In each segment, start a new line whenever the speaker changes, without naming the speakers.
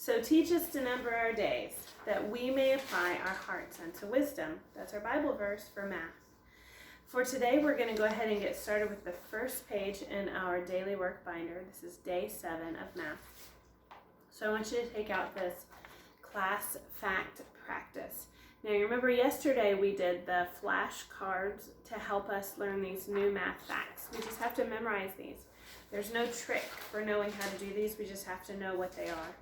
So teach us to number our days, that we may apply our hearts unto wisdom. That's our Bible verse for math. For today, we're going to go ahead and get started with the first page in our daily work binder. This is day 7 of math. So I want you to take out this class fact practice. Now, you remember yesterday we did the flashcards to help us learn these new math facts. We just have to memorize these. There's no trick for knowing how to do these. We just have to know what they are.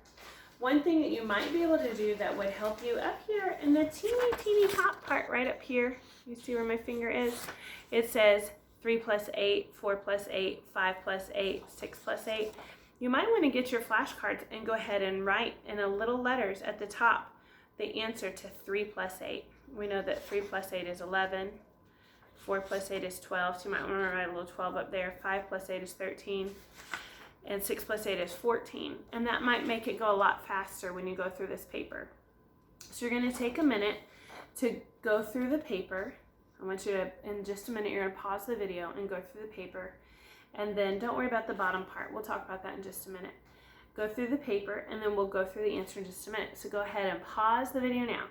One thing that you might be able to do that would help you up here in the teeny top part right up here, you see where my finger is? It says 3 plus 8, 4 plus 8, 5 plus 8, 6 plus 8. You might want to get your flashcards and go ahead and write in a little letters at the top the answer to 3 plus 8. We know that 3 plus 8 is 11, 4 plus 8 is 12, so you might want to write a little 12 up there, 5 plus 8 is 13, and 6 plus 8 is 14. And that might make it go a lot faster when you go through this paper. So you're going to take a minute to go through the paper. I want you to, in just a minute, you're going to pause the video and go through the paper. And then don't worry about the bottom part. We'll talk about that in just a minute. Go through the paper, and then we'll go through the answer in just a minute. So go ahead and pause the video now.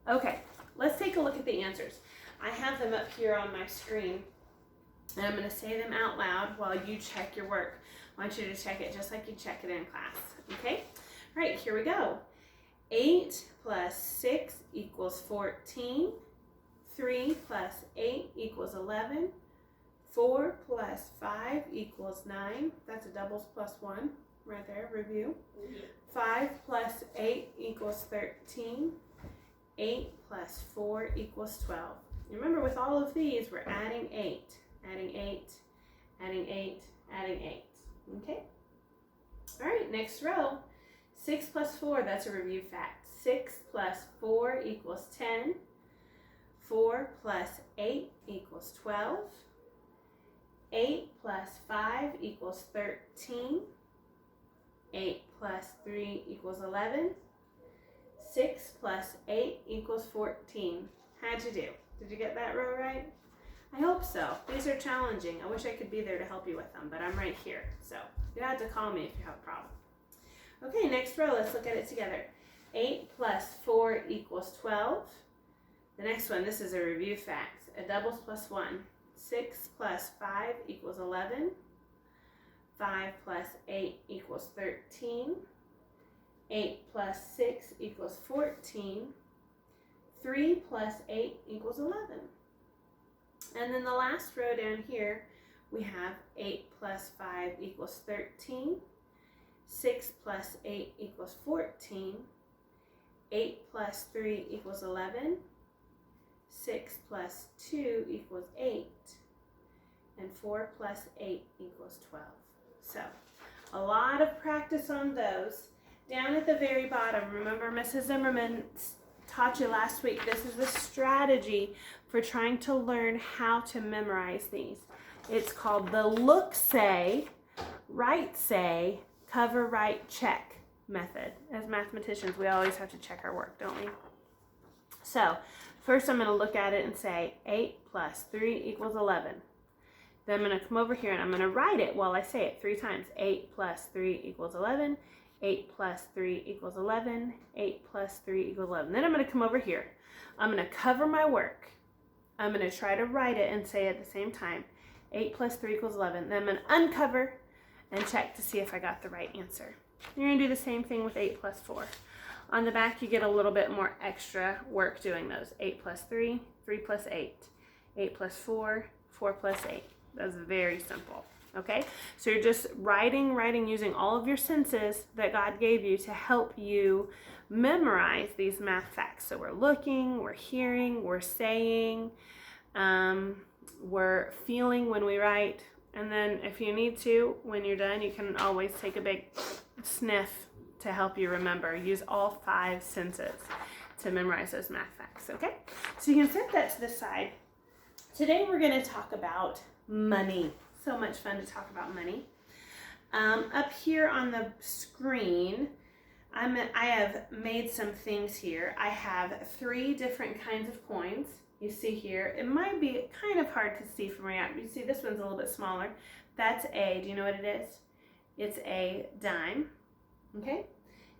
Okay, let's take a look at the answers. I have them up here on my screen, and I'm going to say them out loud while you check your work. I want you to check it just like you check it in class, okay? All right, here we go. 8 plus 6 equals 14. 3 plus 8 equals 11. 4 plus 5 equals 9. That's a doubles plus 1 right there, review. 5 plus 8 equals 13. 8 plus 4 equals 12. Remember, with all of these, we're adding 8, adding 8, adding 8, adding 8. Okay? All right, next row. 6 plus 4, that's a review fact. 6 plus 4 equals 10. 4 plus 8 equals 12. 8 plus 5 equals 13. 8 plus 3 equals 11. 6 plus 8 equals 14. How'd you do? Did you get that row right? I hope so. These are challenging. I wish I could be there to help you with them, but I'm right here. So you have to call me if you have a problem. Okay, next row, let's look at it together. 8 plus 4 equals 12. The next one, this is a review fact. A doubles plus 1. 6 plus 5 equals 11. 5 plus 8 equals 13. 8 plus 6 equals 14. 3 plus 8 equals 11. And then the last row down here, we have 8 plus 5 equals 13. 6 plus 8 equals 14. 8 plus 3 equals 11. 6 plus 2 equals 8. And 4 plus 8 equals 12. So, a lot of practice on those. Down at the very bottom, remember Mrs. Zimmerman taught you last week, this is a strategy for trying to learn how to memorize these. It's called the look, say, write, say, cover, write, check method. As mathematicians, we always have to check our work, don't we? So, first I'm going to look at it and say 8 plus 3 equals 11. Then I'm going to come over here and I'm going to write it while I say it 3 times. 8 plus 3 equals 11. 8 plus 3 equals 11. 8 plus 3 equals 11. Then I'm going to come over here. I'm going to cover my work. I'm going to try to write it and say it at the same time. 8 plus 3 equals 11. Then I'm going to uncover and check to see if I got the right answer. You're going to do the same thing with 8 plus 4. On the back, you get a little bit more extra work doing those. 8 plus 3, 3 plus 8. 8 plus 4, 4 plus 8. That's very simple. Okay, so you're just writing using all of your senses that God gave you to help you memorize these math facts. So we're looking, we're hearing, we're saying, we're feeling when we write, and then if you need to, when you're done, you can always take a big sniff to help you remember. Use all 5 senses to memorize those math facts, okay? So you can set that to the side. Today we're going to talk about money. So much fun to talk about money. Up here on the screen, I have made some things here. I have 3 different kinds of coins. You see here, it might be kind of hard to see from where you're at. You see this one's a little bit smaller. That's a, do you know what it is? It's a dime, okay?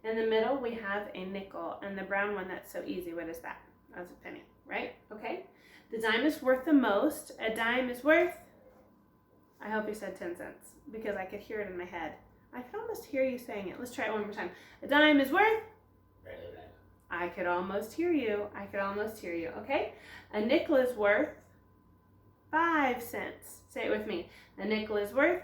In the middle, we have a nickel, and the brown one, that's so easy. What is that? That's a penny, right? Okay? The dime is worth the most. A dime is worth, I hope you said 10 cents, because I could hear it in my head. I could almost hear you saying it. Let's try it one more time. A dime is worth? I could almost hear you. I could almost hear you, okay? A nickel is worth 5 cents. Say it with me. A nickel is worth,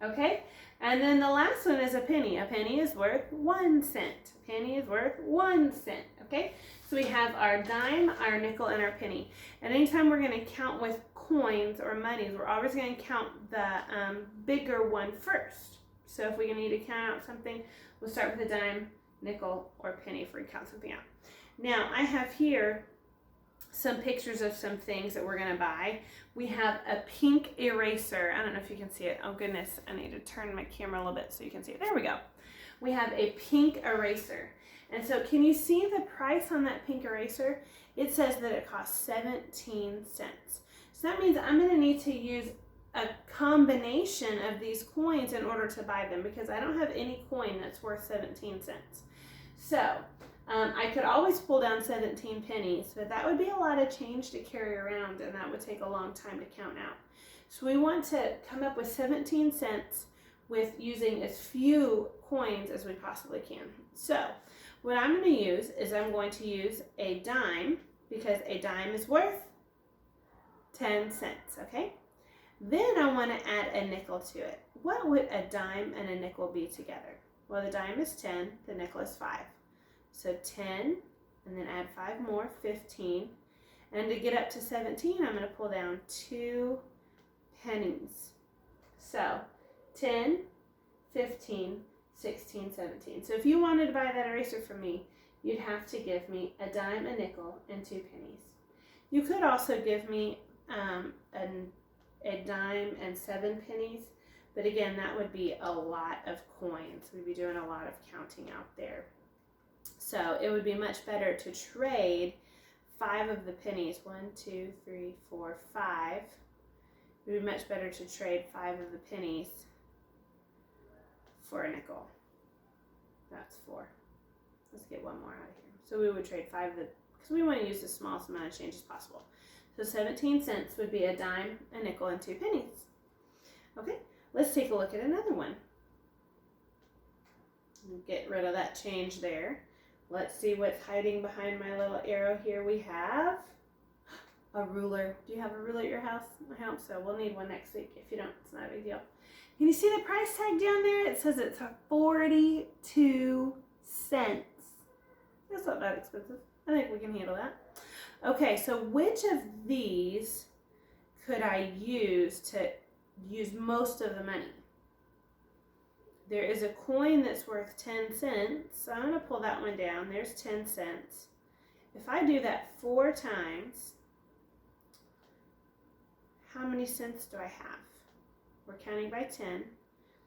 okay? And then the last one is a penny. A penny is worth 1 cent. A penny is worth 1 cent, okay? So we have our dime, our nickel, and our penny. And anytime we're going to count with coins or monies, we're always going to count the bigger one first. So if we need to count out something, we'll start with a dime, nickel, or penny if we count something out. Now, I have here some pictures of some things that we're going to buy. We have a pink eraser. I don't know if you can see it. Oh goodness, I need to turn my camera a little bit so you can see it. There we go. We have a pink eraser. And so can you see the price on that pink eraser? It says that it costs 17 cents. So that means I'm going to need to use a combination of these coins in order to buy them, because I don't have any coin that's worth 17 cents. So I could always pull down 17 pennies, but that would be a lot of change to carry around, and that would take a long time to count out. So we want to come up with 17 cents with using as few coins as we possibly can. So what I'm going to use is I'm going to use a dime, because a dime is worth 10 cents, okay? Then I want to add a nickel to it. What would a dime and a nickel be together? Well, the dime is 10, the nickel is 5. So 10, and then add 5 more, 15. And to get up to 17, I'm going to pull down 2 pennies. So 10, 15, 16, 17. So if you wanted to buy that eraser from me, you'd have to give me a dime, a nickel, and 2 pennies. You could also give me a dime and 7 pennies, but again, that would be a lot of coins. We'd be doing a lot of counting out there. So it would be much better to trade 5 of the pennies. 1, 2, 3, 4, 5. It would be much better to trade 5 of the pennies for a nickel. That's 4. Let's get one more out of here. So we would trade 5 of the, because we want to use the smallest amount of change as possible. So 17 cents would be a dime, a nickel, and 2 pennies. Okay, let's take a look at another one. Get rid of that change there. Let's see what's hiding behind my little arrow here. We have a ruler. Do you have a ruler at your house? I hope so. We'll need one next week. If you don't, it's not a big deal. Can you see the price tag down there? It says it's 42 cents. That's not that expensive. I think we can handle that. Okay, so which of these could I use to use most of the money? There is a coin that's worth 10 cents, so I'm going to pull that one down. There's 10 cents. If I do that 4 times, how many cents do I have? We're counting by 10.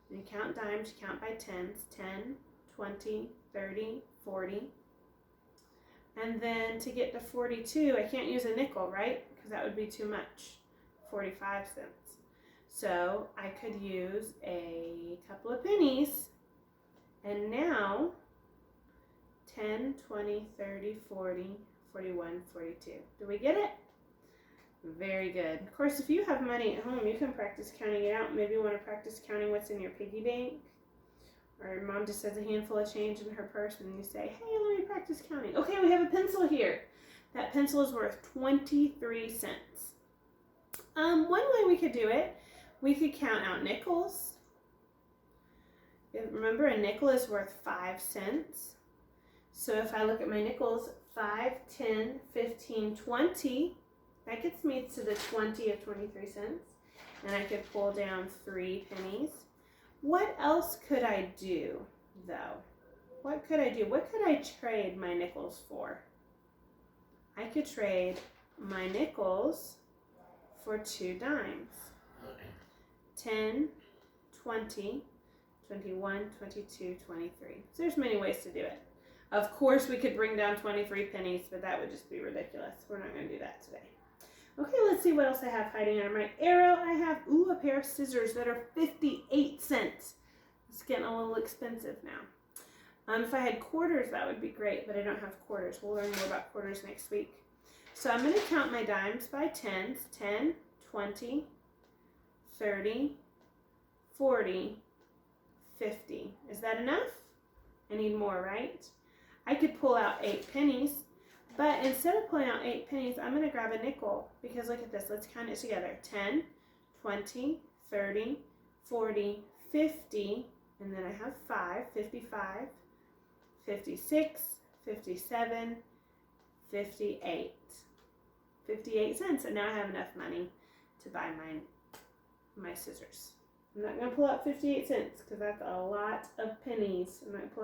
When you count dimes, you count by tens. 10, 20, 30, 40. And then to get to 42, I can't use a nickel, right? Because that would be too much. 45 cents. So I could use a couple of pennies. And now 10, 20, 30, 40, 41, 42. Do we get it? Very good. Of course, if you have money at home, you can practice counting it out. Maybe you want to practice counting what's in your piggy bank. Or mom just has a handful of change in her purse and you say, hey, let me practice counting. Okay, we have a pencil here. That pencil is worth 23 cents. One way we could do it, we could count out nickels. Remember, a nickel is worth 5 cents. So if I look at my nickels, 5, 10, 15, 20, that gets me to the 20 of 23 cents. And I could pull down 3 pennies. What else could I do, though? What could I do? What could I trade my nickels for? I could trade my nickels for 2 dimes. 10, 20, 21, 22, 23. So there's many ways to do it. Of course, we could bring down 23 pennies, but that would just be ridiculous. We're not going to do that today. Okay, let's see what else I have hiding under my arrow. I have, a pair of scissors that are 58 cents. It's getting a little expensive now. If I had quarters, that would be great, but I don't have quarters. We'll learn more about quarters next week. So I'm going to count my dimes by tens. 10, 20, 30, 40, 50. Is that enough? I need more, right? I could pull out 8 pennies, but instead of pulling out 8 pennies, I'm going to grab a nickel, because look at this. Let's count it together. 10, 20, 30, 40, 50, and then I have 5, 55, 56, 57, 58. 58 cents, and now I have enough money to buy my scissors. I'm not going to pull out 58 cents because that's a lot of pennies. I'm not going to pull out